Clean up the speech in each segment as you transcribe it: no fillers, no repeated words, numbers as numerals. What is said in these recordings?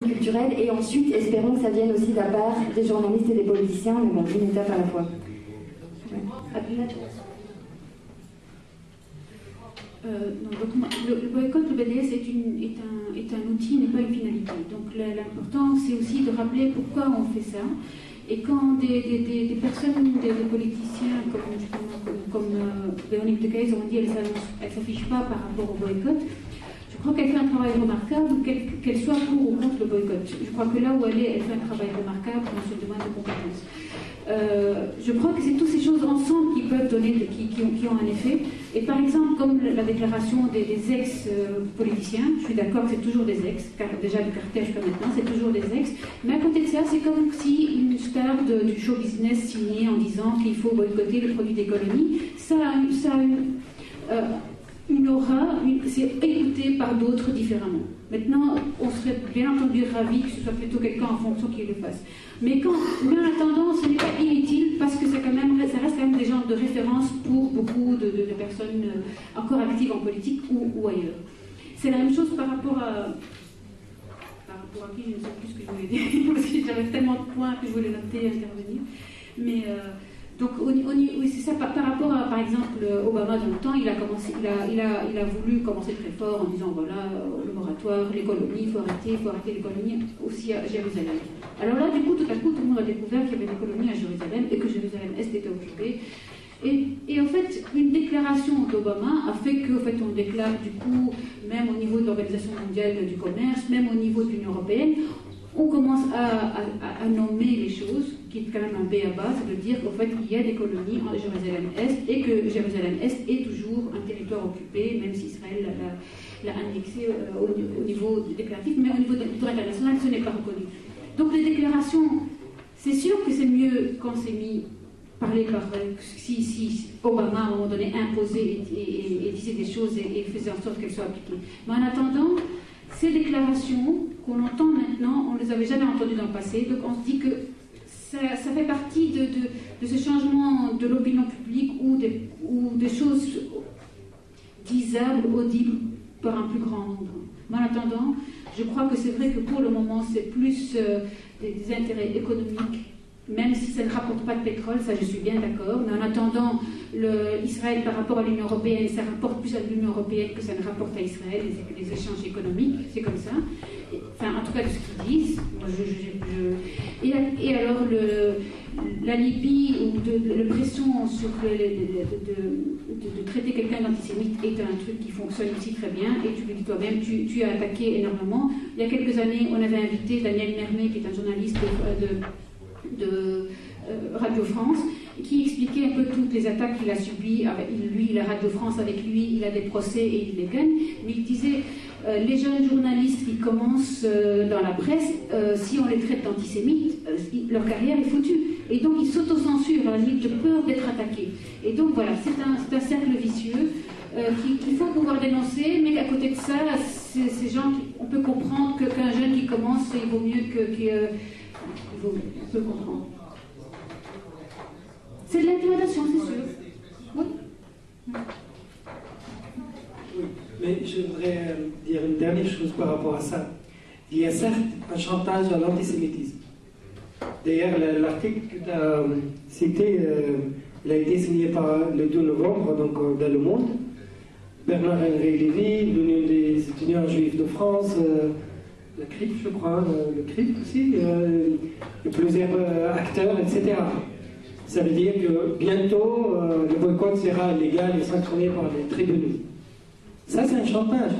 culturelle, et ensuite espérons que ça vienne aussi de la part des journalistes et des politiciens, mais bon, une étape à la fois. Donc, le boycott, le BDS est un outil, n'est pas une finalité. Donc l'important, c'est aussi de rappeler pourquoi on fait ça. Et quand des personnes, des politiciens comme Véronique de Keyser ont dit qu'elle ne s'affiche pas par rapport au boycott, je crois qu'elle fait un travail remarquable, qu'elle soit pour ou contre le boycott. Je crois que là où elle est, elle fait un travail remarquable dans ce domaine de compétences. Je crois que c'est toutes ces choses ensemble qui peuvent donner, qui ont un effet. Et par exemple, comme la déclaration des ex-politiciens, je suis d'accord que c'est toujours des ex, car déjà du cartel jusqu'à maintenant, c'est toujours des ex. Mais à côté de ça, c'est comme si une star du show business signait en disant qu'il faut boycotter les produits des colonies. Ça a une aura, c'est écouté par d'autres différemment. Maintenant, on serait bien entendu ravis que ce soit plutôt quelqu'un en fonction qui le fasse. Mais en attendant, ce n'est pas inutile parce que ça reste quand même des genres de référence pour beaucoup de personnes encore actives en politique ou ailleurs. C'est la même chose par rapport à qui, je ne sais plus ce que je voulais dire, parce que j'avais tellement de points que je voulais noter et intervenir. Mais donc, oui, c'est ça. Par rapport à, par exemple, Obama, dans le temps, il a voulu commencer très fort en disant voilà, le moratoire, les colonies, il faut arrêter les colonies aussi à Jérusalem. Alors là, du coup, tout à coup, tout le monde a découvert qu'il y avait des colonies à Jérusalem et que Jérusalem-Est était occupée. Et en fait, une déclaration d'Obama a fait qu'en fait, on déclare, du coup, même au niveau de l'Organisation mondiale du commerce, même au niveau de l'Union européenne, on commence à nommer les choses, qui est quand même un b.a.-ba, c'est de dire qu'en fait, il y a des colonies en Jérusalem-Est et que Jérusalem-Est est toujours un territoire occupé, même si Israël l'a annexé au niveau déclaratif, mais au niveau de l'autorité internationale, ce n'est pas reconnu. Donc les déclarations, c'est sûr que c'est mieux quand c'est mis parler par si Obama à un moment donné imposait et disait des choses et faisait en sorte qu'elles soient appliquées. Mais en attendant, ces déclarations qu'on entend maintenant, on ne les avait jamais entendues dans le passé, donc on se dit que ça fait partie de ce changement de l'opinion publique ou des choses disables, audibles par un plus grand nombre. Mais en attendant, je crois que c'est vrai que pour le moment, c'est plus des intérêts économiques, même si ça ne rapporte pas de pétrole, ça je suis bien d'accord, mais en attendant, Israël par rapport à l'Union européenne, ça rapporte plus à l'Union européenne que ça ne rapporte à Israël, les échanges économiques, c'est comme ça. Enfin, en tout cas, de ce qu'ils disent. Et alors, la Libye, ou la pression sur de traiter quelqu'un d'antisémite est un truc qui fonctionne ici très bien, et tu le dis toi-même, tu as attaqué énormément. Il y a quelques années, on avait invité Daniel Mermet, qui est un journaliste de Radio France, qui expliquait un peu toutes les attaques qu'il a subies. Lui, la Radio France, avec lui, il a des procès et il les gagne. Mais il disait, les jeunes journalistes qui commencent dans la presse, si on les traite d'antisémites, leur carrière est foutue. Et donc, ils s'autocensurent à la limite de peur d'être attaqués. Et donc, voilà, c'est un cercle vicieux qu'il faut pouvoir dénoncer, mais qu'à côté de ça, ces gens, on peut comprendre qu'un jeune qui commence, il vaut mieux on peut comprendre. C'est de l'intimidation, c'est sûr. Oui. Oui, mais je voudrais dire une dernière chose par rapport à ça. Il y a certes un chantage à l'antisémitisme. D'ailleurs, l'article que tu as cité, il a été signé le 2 novembre, donc dans Le Monde. Bernard-Henri Lévy, l'Union des étudiants juifs de France, le CRIP, je crois, le CRIP aussi, plusieurs acteurs, etc. Ça veut dire que bientôt, le boycott sera légal et sanctionné par les tribunaux. Ça, c'est un chantage.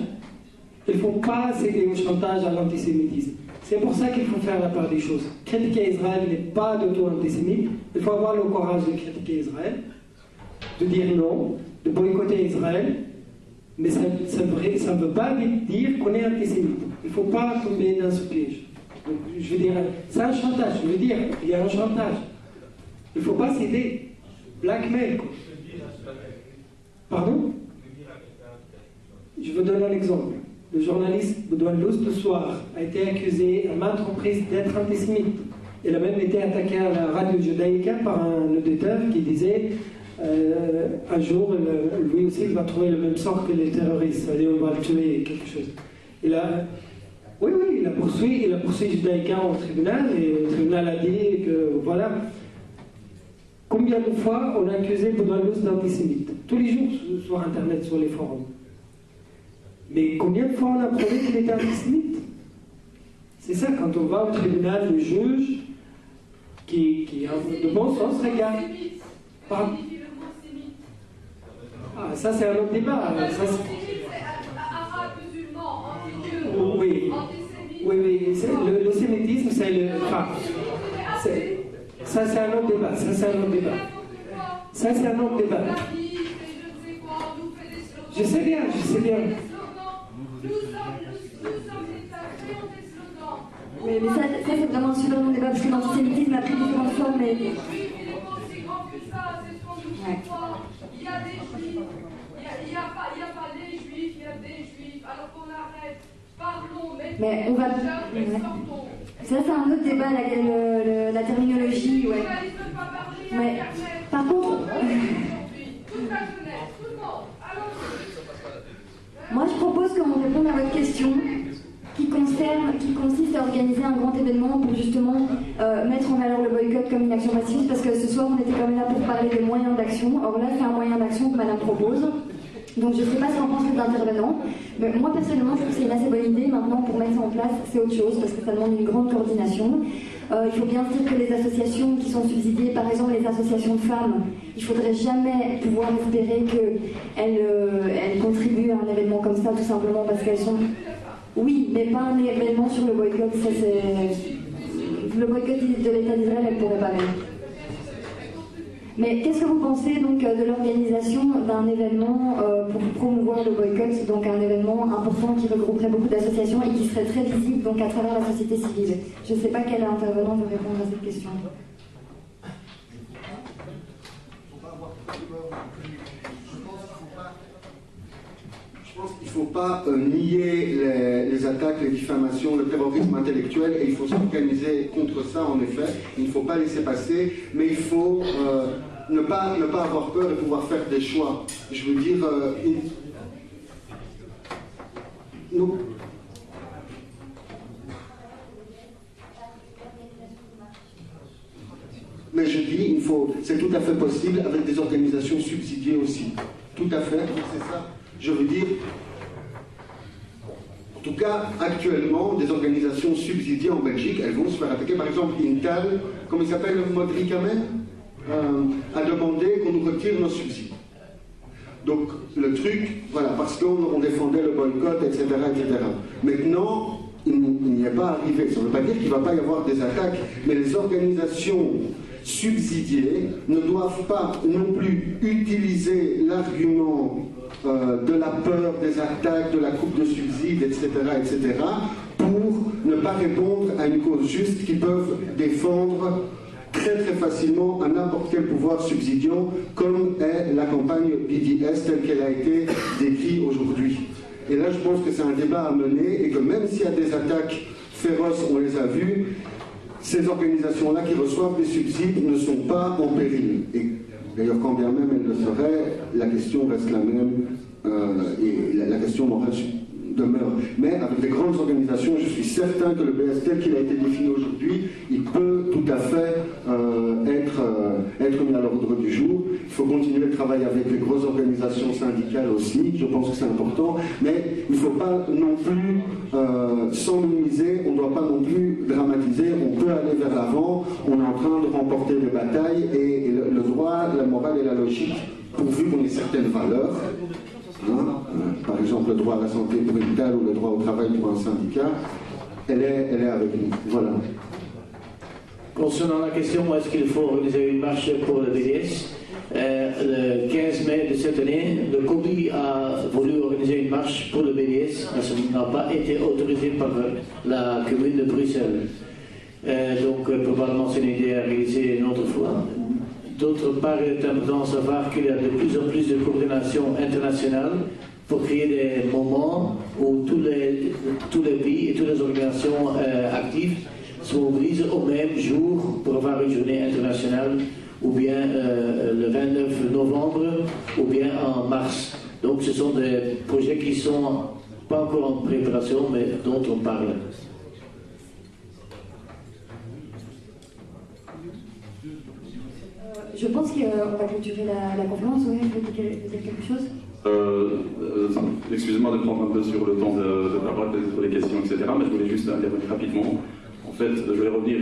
Il ne faut pas céder au chantage à l'antisémitisme. C'est pour ça qu'il faut faire la part des choses. Critiquer Israël n'est pas d'auto-antisémite. Il faut avoir le courage de critiquer Israël, de dire non, de boycotter Israël, mais ça ne veut pas dire qu'on est antisémite. Il ne faut pas tomber dans ce piège. Donc, je veux dire, c'est un chantage. Je veux dire, il y a un chantage. Il ne faut pas céder. Blackmail, quoi. Pardon? Je vous donne un exemple. Le journaliste Boudouin Lous, ce soir, a été accusé à maintes reprises d'être antisémite. Il a même été attaqué à la radio judaïka par un auditeur qui disait un jour, lui aussi, il va trouver le même sort que les terroristes. Allez, on va le tuer, quelque chose. Oui, il a poursuivi. poursuit, il a poursuivi Judaïka au tribunal, et le tribunal a dit que, voilà, combien de fois on a accusé Boudalous d'antisémite? Tous les jours sur Internet, sur les forums. Mais combien de fois on a prouvé qu'il était antisémite? C'est ça, quand on va au tribunal, le juge, qui a de bon sens, regarde. Pardon. Ah, ça c'est un autre débat. Ça, oui, le sémitisme, c'est le. Enfin, ça c'est un autre débat. Ça c'est un autre débat. Ça c'est un autre débat. Je sais bien, je sais bien. Mais ça c'est vraiment un super long débat parce que l'antisémitisme a pris différentes formes. Mais... Ouais. Il y a des juifs, il n'y a pas les juifs, il y a des juifs, alors qu'on arrête, parlons, mais on va... Ça c'est un autre débat, la terminologie, ouais. Mais par contre... Moi je propose qu'on réponde à votre question qui consiste à organiser un grand événement pour justement mettre en valeur le boycott comme une action massive, parce que ce soir on était quand même là pour parler des moyens d'action. Or là c'est un moyen d'action que Madame propose, donc je ne sais pas ce qu'en pensent les intervenants, mais moi personnellement je trouve que c'est une assez bonne idée. Maintenant pour mettre ça en place c'est autre chose, parce que ça demande une grande coordination. Il faut bien se dire que les associations qui sont subsidiées, par exemple les associations de femmes, il ne faudrait jamais pouvoir espérer qu'elles contribuent à un événement comme ça, tout simplement parce qu'elles sont... Oui, mais pas un événement sur le boycott, ça c'est... Le boycott de l'État d'Israël, elle ne pourrait pas même. Mais qu'est-ce que vous pensez donc de l'organisation d'un événement pour promouvoir le boycott, donc un événement important qui regrouperait beaucoup d'associations et qui serait très visible donc à travers la société civile? Je ne sais pas quel intervenant veut répondre à cette question. Il ne faut pas nier les attaques, les diffamations, le terrorisme intellectuel, et il faut s'organiser contre ça, en effet. Il ne faut pas laisser passer, mais il faut ne pas avoir peur de pouvoir faire des choix. Je veux dire, nous... Mais je dis, c'est tout à fait possible avec des organisations subsidiées aussi. Tout à fait, c'est ça. Je veux dire, en tout cas, actuellement, des organisations subsidiées en Belgique, elles vont se faire attaquer. Par exemple, Intal, comment il s'appelle, Modric Amen, a demandé qu'on nous retire nos subsides. Donc, le truc, voilà, parce qu'on défendait le boycott, etc., etc. Maintenant, il n'y est pas arrivé. Ça ne veut pas dire qu'il ne va pas y avoir des attaques, mais les organisations subsidiées ne doivent pas non plus utiliser l'argument de la peur des attaques, de la coupe de subsides, etc., etc., pour ne pas répondre à une cause juste qu'ils peuvent défendre très très facilement à n'importe quel pouvoir subsidiant, comme est la campagne BDS telle qu'elle a été décrite aujourd'hui. Et là, je pense que c'est un débat à mener, et que même s'il y a des attaques féroces, on les a vues, ces organisations-là qui reçoivent des subsides ne sont pas en péril. Et d'ailleurs, quand bien même elles le seraient, la question reste la même, et la question morale demeure. Mais avec des grandes organisations, je suis certain que le BS tel qu'il a été défini aujourd'hui, il peut tout à fait être mis à l'ordre du jour. Il faut continuer le travail avec les grosses organisations syndicales aussi, je pense que c'est important, mais il ne faut pas non plus s'en minimiser, on ne doit pas non plus dramatiser, on peut aller vers l'avant, on est en train de remporter des batailles, et le droit, la morale et la logique, pourvu qu'on ait certaines valeurs, par exemple le droit à la santé pour une telle ou le droit au travail pour un syndicat, elle est avec nous. Voilà. Concernant la question, est-ce qu'il faut organiser une marche pour le BDS, le 15 mai de cette année, le COBI a voulu organiser une marche pour le BDS, mais ça n'a pas été autorisé par la commune de Bruxelles. Donc probablement c'est une idée à réaliser une autre fois. D'autre part, il est important de savoir qu'il y a de plus en plus de coordination internationale pour créer des moments où tous les pays et toutes les organisations actives se mobilisent au même jour pour avoir une journée internationale, ou bien le 29 novembre, ou bien en mars. Donc ce sont des projets qui ne sont pas encore en préparation, mais dont on parle. Je pense qu'on va clôturer la conférence. Oui, vous voulez dire quelque chose? Excusez-moi de prendre un peu sur le temps de la parole, peut-être pour les questions, etc. Mais je voulais juste intervenir rapidement. En fait, je vais revenir.